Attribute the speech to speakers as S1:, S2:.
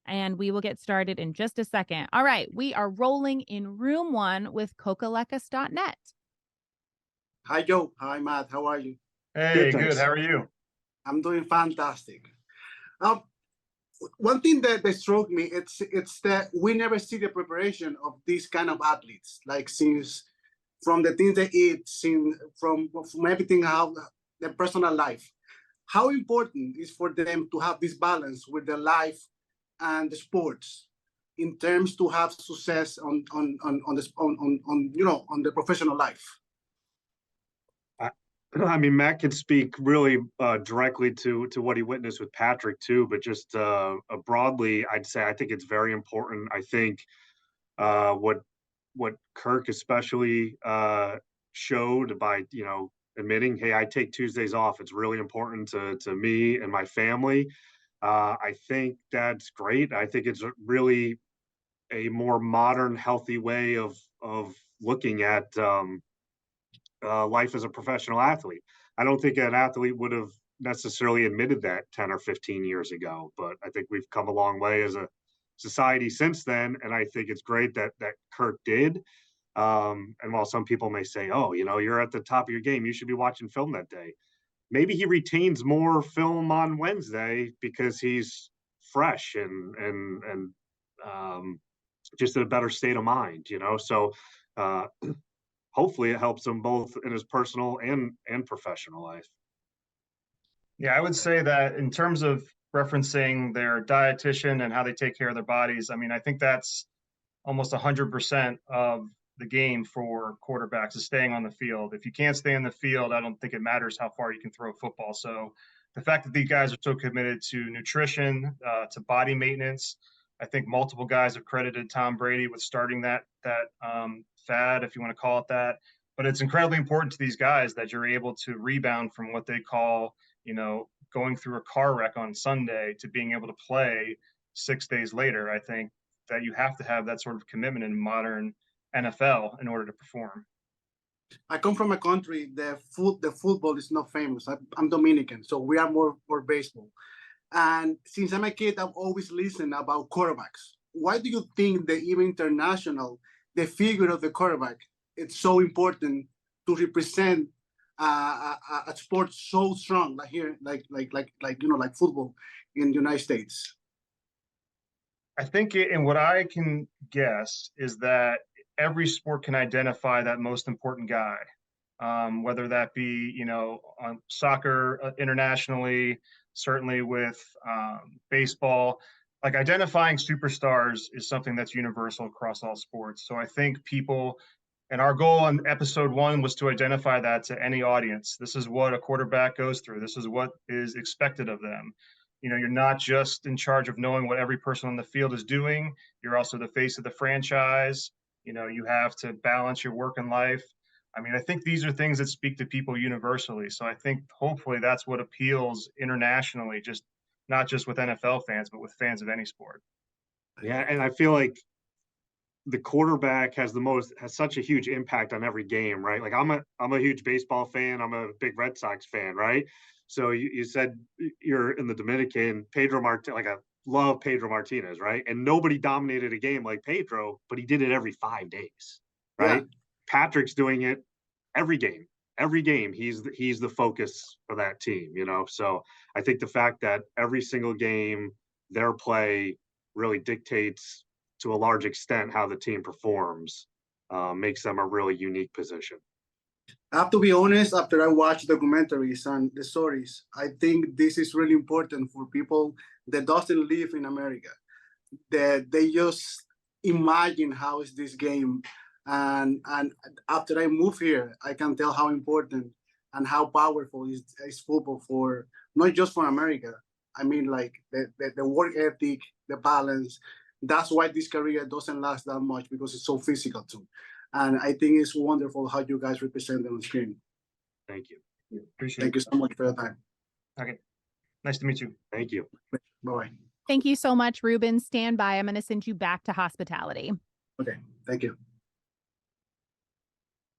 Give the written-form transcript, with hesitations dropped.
S1: and we will get started in just a second. All right, we are rolling in room one with Cocalekas.net.
S2: Hi, Joe. Hi, Matt. How are you?
S3: Hey, good. How are you?
S2: I'm doing fantastic. One thing that struck me, it's that we never see the preparation of these kind of athletes, like since from the things they eat, from everything, how their personal life. How important is for them to have this balance with their life and the sports in terms to have success on the professional life?
S3: I mean, Matt can speak really directly to what he witnessed with Patrick too, but just broadly, I'd say I think it's very important. I think what Kirk especially showed by admitting, hey, I take Tuesdays off. It's really important to me and my family. I think that's great. I think it's really a more modern, healthy way of looking at life as a professional athlete. I don't think an athlete would have necessarily admitted that 10 or 15 years ago, but I think we've come a long way as a society since then. And I think it's great that Kirk did. And while some people may say, oh, you're at the top of your game, you should be watching film that day. Maybe he retains more film on Wednesday because he's fresh and just in a better state of mind, So hopefully it helps him both in his personal and professional life.
S4: Yeah, I would say that in terms of referencing their dietitian and how they take care of their bodies, I mean, I think that's almost 100% of the game for quarterbacks is staying on the field. If you can't stay on the field, I don't think it matters how far you can throw a football. So the fact that these guys are so committed to nutrition, to body maintenance, I think multiple guys have credited Tom Brady with starting that fad, if you want to call it that. But it's incredibly important to these guys that you're able to rebound from what they call, going through a car wreck on Sunday to being able to play 6 days later. I think that you have to have that sort of commitment in modern NFL in order to perform.
S2: I come from a country the football is not famous. I'm Dominican, so we are more baseball. And since I'm a kid, I've always listened about quarterbacks. Why do you think that even international, the figure of the quarterback, it's so important to represent a sport so strong like here, like football in the United States?
S4: I think and what I can guess is that every sport can identify that most important guy, whether that be, on soccer internationally, certainly with baseball. Like identifying superstars is something that's universal across all sports. So I think people, and our goal on episode 1 was to identify that to any audience. This is what a quarterback goes through. This is what is expected of them. You're not just in charge of knowing what every person on the field is doing. You're also the face of the franchise. You have to balance your work and life. I mean, I think these are things that speak to people universally. So I think hopefully that's what appeals internationally, just not just with NFL fans, but with fans of any sport.
S3: Yeah, and I feel like the quarterback has such a huge impact on every game, right? Like I'm a huge baseball fan. I'm a big Red Sox fan, right? So you said you're in the Dominican, Pedro Martinez, like I love Pedro Martinez, right? And nobody dominated a game like Pedro, but he did it every 5 days, right? Yeah. Patrick's doing it every game. Every game, he's the focus for that team, So I think the fact that every single game, their play really dictates to a large extent how the team performs, makes them a really unique position.
S2: I have to be honest, after I watch documentaries and the stories, I think this is really important for people that doesn't live in America, that they just imagine how is this game. And after I move here, I can tell how important and how powerful is football for, not just for America. I mean, like the work ethic, the balance. That's why this career doesn't last that much, because it's so physical too. And I think it's wonderful how you guys represent them on screen.
S3: Thank you.
S4: Appreciate it.
S2: Thank you so much for your time.
S4: Okay. Nice to meet you.
S3: Thank you.
S2: Bye-bye.
S1: Thank you so much, Ruben. Stand by. I'm going to send you back to hospitality.
S2: Okay. Thank you.